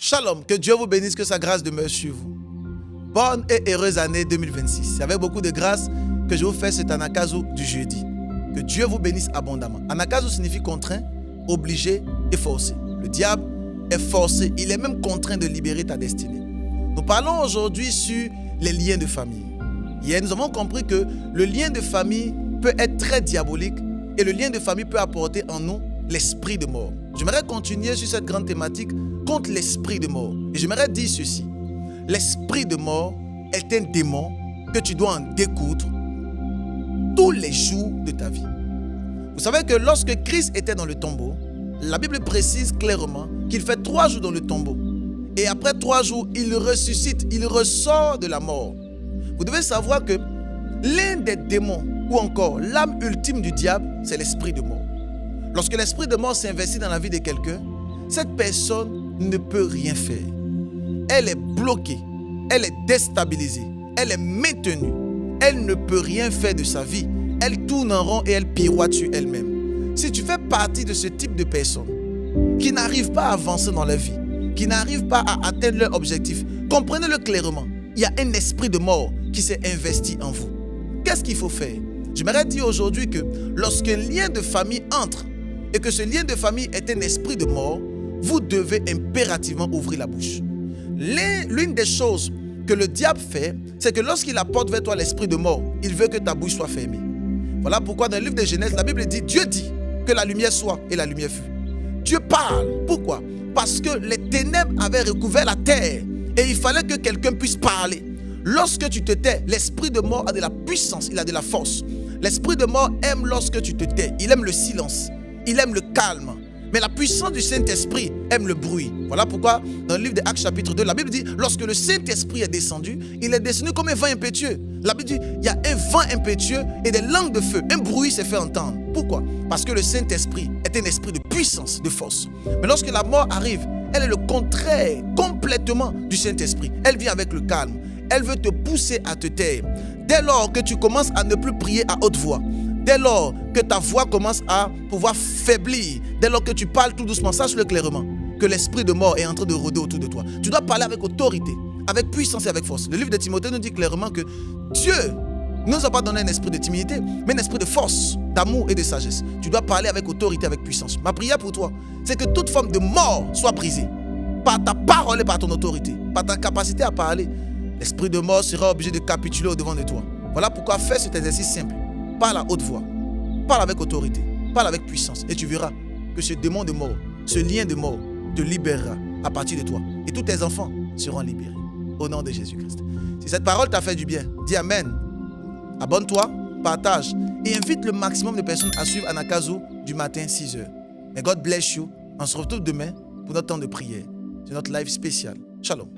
Shalom, que Dieu vous bénisse, que sa grâce demeure sur vous. Bonne et heureuse année 2026. C'est avec beaucoup de grâce que je vous fais cet anakazu du jeudi. Que Dieu vous bénisse abondamment. Anakazu signifie contraint, obligé et forcé. Le diable est forcé, il est même contraint de libérer ta destinée. Nous parlons aujourd'hui sur les liens de famille. Hier, nous avons compris que le lien de famille peut être très diabolique et le lien de famille peut apporter en nous l'esprit de mort. J'aimerais continuer sur cette grande thématique contre l'esprit de mort. Et j'aimerais dire ceci. L'esprit de mort est un démon que tu dois en découdre tous les jours de ta vie. Vous savez que lorsque Christ était dans le tombeau, la Bible précise clairement qu'il fait 3 jours dans le tombeau. Et après 3 jours, il ressuscite, il ressort de la mort. Vous devez savoir que l'un des démons, ou encore l'âme ultime du diable, c'est l'esprit de mort. Lorsque l'esprit de mort s'investit dans la vie de quelqu'un, cette personne ne peut rien faire. Elle est bloquée, elle est déstabilisée, elle est maintenue. Elle ne peut rien faire de sa vie. Elle tourne en rond et elle pirouette sur elle-même. Si tu fais partie de ce type de personnes qui n'arrivent pas à avancer dans la vie, qui n'arrivent pas à atteindre leur objectif, comprenez-le clairement. Il y a un esprit de mort qui s'est investi en vous. Qu'est-ce qu'il faut faire? J'aimerais dire aujourd'hui que lorsqu'un lien de famille entre et que ce lien de famille est un esprit de mort, vous devez impérativement ouvrir la bouche. L'une des choses que le diable fait, c'est que lorsqu'il apporte vers toi l'esprit de mort, il veut que ta bouche soit fermée. Voilà pourquoi dans le livre de Genèse, la Bible dit, Dieu dit que la lumière soit et la lumière fut. Dieu parle. Pourquoi? Parce que les ténèbres avaient recouvert la terre et il fallait que quelqu'un puisse parler. Lorsque tu te tais, l'esprit de mort a de la puissance, il a de la force. L'esprit de mort aime lorsque tu te tais, il aime le silence, il aime le calme. Mais la puissance du Saint-Esprit aime le bruit. Voilà pourquoi dans le livre d'Actes chapitre 2, la Bible dit, lorsque le Saint-Esprit est descendu, il est descendu comme un vent impétueux. La Bible dit, il y a un vent impétueux et des langues de feu. Un bruit s'est fait entendre. Pourquoi? Parce que le Saint-Esprit est un esprit de puissance, de force. Mais lorsque la mort arrive, elle est le contraire complètement du Saint-Esprit. Elle vient avec le calme. Elle veut te pousser à te taire. Dès lors que tu commences à ne plus prier à haute voix, dès lors que ta voix commence à pouvoir faiblir, dès lors que tu parles tout doucement, sache-le clairement que l'esprit de mort est en train de rôder autour de toi. Tu dois parler avec autorité, avec puissance et avec force. Le livre de Timothée nous dit clairement que Dieu ne nous a pas donné un esprit de timidité, mais un esprit de force, d'amour et de sagesse. Tu dois parler avec autorité, avec puissance. Ma prière pour toi, c'est que toute forme de mort soit brisée par ta parole et par ton autorité, par ta capacité à parler. L'esprit de mort sera obligé de capituler au-devant de toi. Voilà pourquoi fais cet exercice simple. Parle à haute voix, parle avec autorité, parle avec puissance et tu verras que ce démon de mort, ce lien de mort te libérera à partir de toi et tous tes enfants seront libérés au nom de Jésus-Christ. Si cette parole t'a fait du bien, dis Amen. Abonne-toi, partage et invite le maximum de personnes à suivre Anakazu du matin 6h. May God bless you. On se retrouve demain pour notre temps de prière. C'est notre live spécial. Shalom.